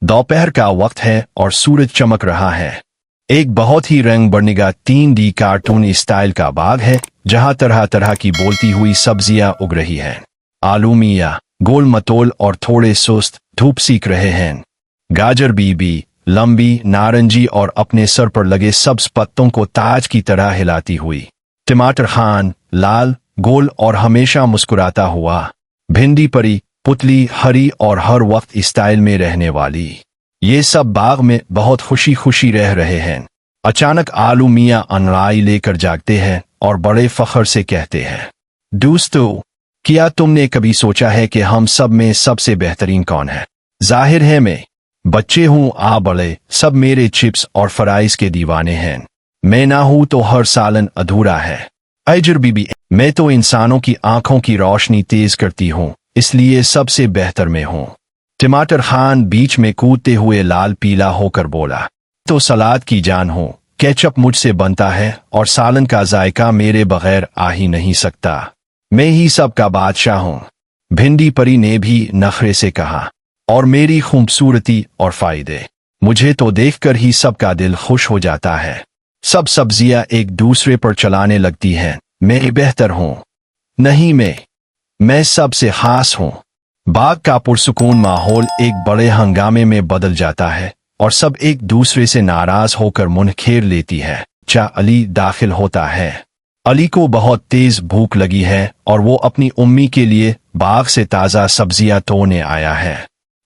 दोपहर का वक्त है और सूरज चमक रहा है। एक बहुत ही रंग बरंगा 3D कार्टून स्टाइल का बाग है जहां तरह तरह की बोलती हुई सब्जियां उग रही हैं। आलू मियाँ गोल मटोल और थोड़े सुस्त धूप सीख रहे हैं। गाजर बीबी लंबी नारंगी और अपने सर पर लगे सब्ज पत्तों को ताज की तरह हिलाती हुई। टमाटर खान लाल गोल और हमेशा मुस्कुराता हुआ। भिंडी परी पुतली हरी और हर वक्त स्टाइल में रहने वाली। ये सब बाग में बहुत खुशी खुशी रह रहे हैं। अचानक आलू मियाँ अंगड़ाई लेकर जागते हैं और बड़े फख्र से कहते हैं, दोस्तों, क्या तुमने कभी सोचा है कि हम सब में सबसे बेहतरीन कौन है? जाहिर है मैं। बच्चे हूँ आ बड़े सब मेरे चिप्स और फ्राइज के दीवाने हैं। मैं ना हूँ तो हर सालन अधूरा है। अजर बीबी, मैं तो इंसानों की आंखों की रोशनी तेज करती हूँ, इसलिए सबसे बेहतर मैं हूँ। टमाटर खान बीच में कूदते हुए लाल पीला होकर बोला, तो सलाद की जान हूँ, केचप मुझसे बनता है और सालन का जायका मेरे बगैर आ ही नहीं सकता। मैं ही सबका बादशाह हूँ। भिंडी परी ने भी नखरे से कहा, और मेरी खूबसूरती और फायदे, मुझे तो देखकर ही सबका दिल खुश हो जाता है। सब सब्जियां एक दूसरे पर चलाने लगती हैं। मैं बेहतर हूँ। नहीं मैं सबसे खास हूँ। बाग का पुरसुकून माहौल एक बड़े हंगामे में बदल जाता है और सब एक दूसरे से नाराज होकर मुंह खेर लेती है। चा अली दाखिल होता है। अली को बहुत तेज भूख लगी है और वो अपनी उम्मी के लिए बाग से ताज़ा सब्जियां तोड़ने आया है।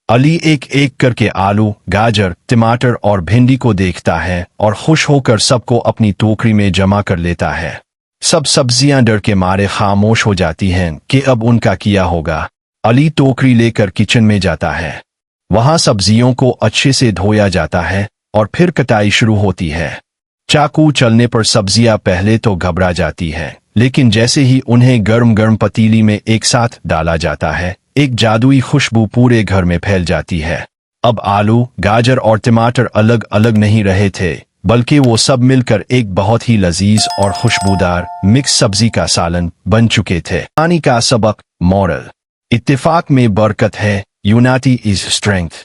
अली एक एक करके आलू गाजर टमाटर और भिंडी को देखता है और खुश होकर सबको अपनी टोकरी में जमा कर लेता है। सब सब्जियां डर के मारे खामोश हो जाती हैं कि अब उनका क्या होगा। अली टोकरी लेकर किचन में जाता है। वहां सब्जियों को अच्छे से धोया जाता है और फिर कटाई शुरू होती है। चाकू चलने पर सब्जियां पहले तो घबरा जाती है, लेकिन जैसे ही उन्हें गर्म गर्म पतीली में एक साथ डाला जाता है, एक जादुई खुशबू पूरे घर में फैल जाती है। अब आलू गाजर और टमाटर अलग अलग नहीं रहे थे, बल्कि वो सब मिलकर एक बहुत ही लजीज और खुशबूदार मिक्स सब्जी का सालन बन चुके थे। कहानी का सबक मॉरल, इत्तेफाक में बरकत है, यूनिटी इज स्ट्रेंथ।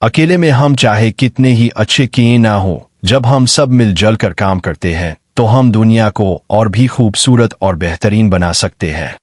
अकेले में हम चाहे कितने ही अच्छे किए ना हो, जब हम सब मिलजुल कर काम करते हैं तो हम दुनिया को और भी खूबसूरत और बेहतरीन बना सकते हैं।